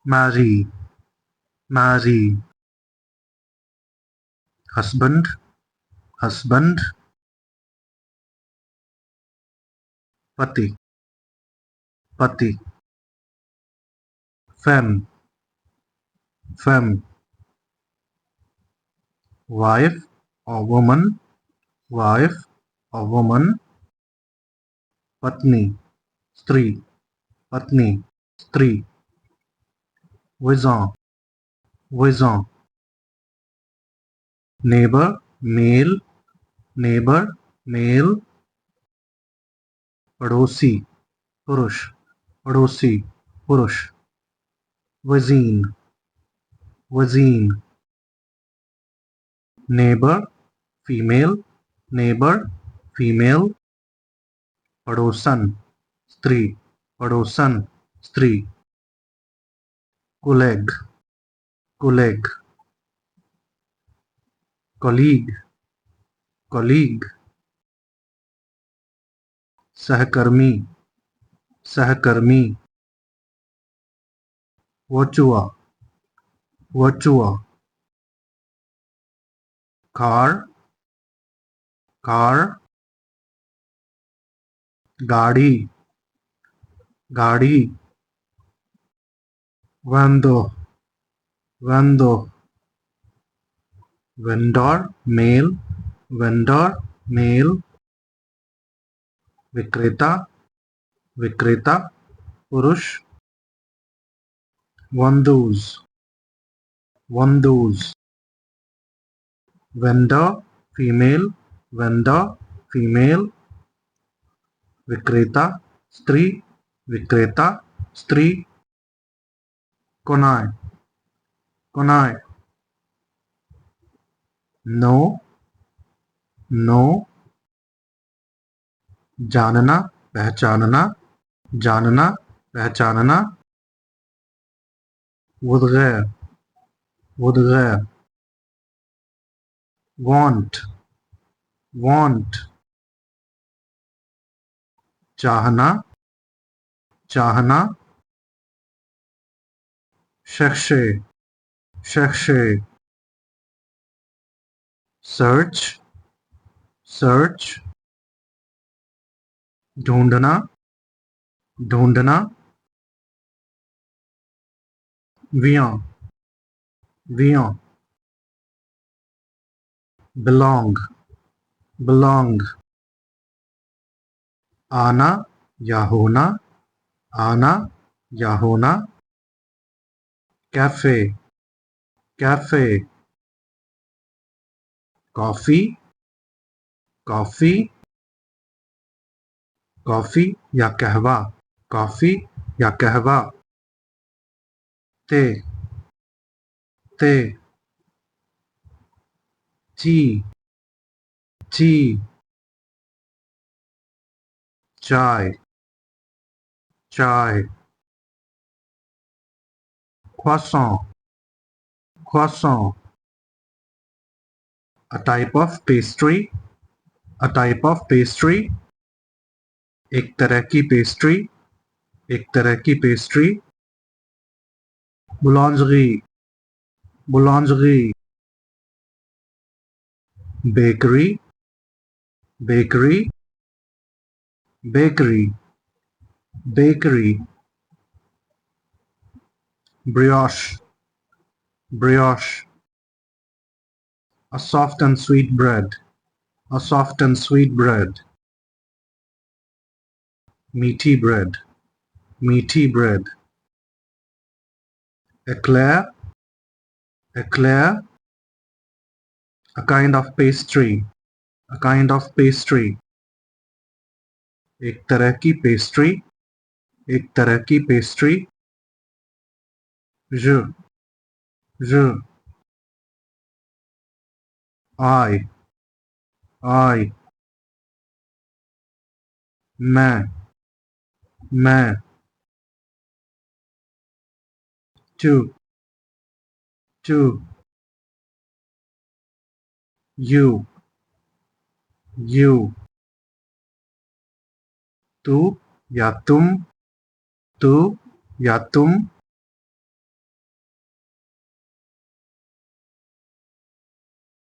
marry, marry. Husband, husband. Pati, pati. Femme, femme. Wife or woman, wife or woman. Patni, स्त्री, पत्नी, स्त्री. Voisin, voisin. Neighbor, male, neighbor, male. पड़ोसी, पुरुष, पड़ोसी, पुरुष. Voisine, voisine. Neighbor, female, neighbor, female. पड़ोसन, स्त्री, पड़ोसन, स्त्री. Colleague, colleague. Colleague, colleague. सहकर्मी, सहकर्मी. Virtua, virtua. Car, car. गाड़ी, गाड़ी. Vendor, vendor. Vendor, male, vendor, male. विक्रेता, विक्रेता, पुरुष. Vendeuse, vendeuse. Vendor, female, vendor, female. विक्रेता, स्त्री, विक्रेता, स्त्री. कोनाय, कोनाय. नो, नो. जानना, पहचानना, जानना, पहचानना. वुदगैर, वुदगैर. Want, want. चाहना, चाहना. chercher, chercher. Search, search. ढूंढना, ढूंढना. Vient, vient. Belong, belong. आना या होना, आना या होना. Cafe, cafe. Coffee, coffee. Coffee या कहवा, कॉफी या कहवा. ते, ते. T, T. चाय, चाय. croissant, croissant. A type of pastry, a type of pastry. एक तरह की पेस्ट्री, एक तरह की pastry. boulangerie, boulangerie. bakery, bakery. bakery, bakery. brioche, brioche. A soft and sweet bread, a soft and sweet bread. Meaty bread, meaty bread. Eclair, eclair. A kind of pastry, a kind of pastry. एक तरह की pastry, एक तरह की pastry. je, je. I. मैं. to, you, तू या तुम, तू या तुम.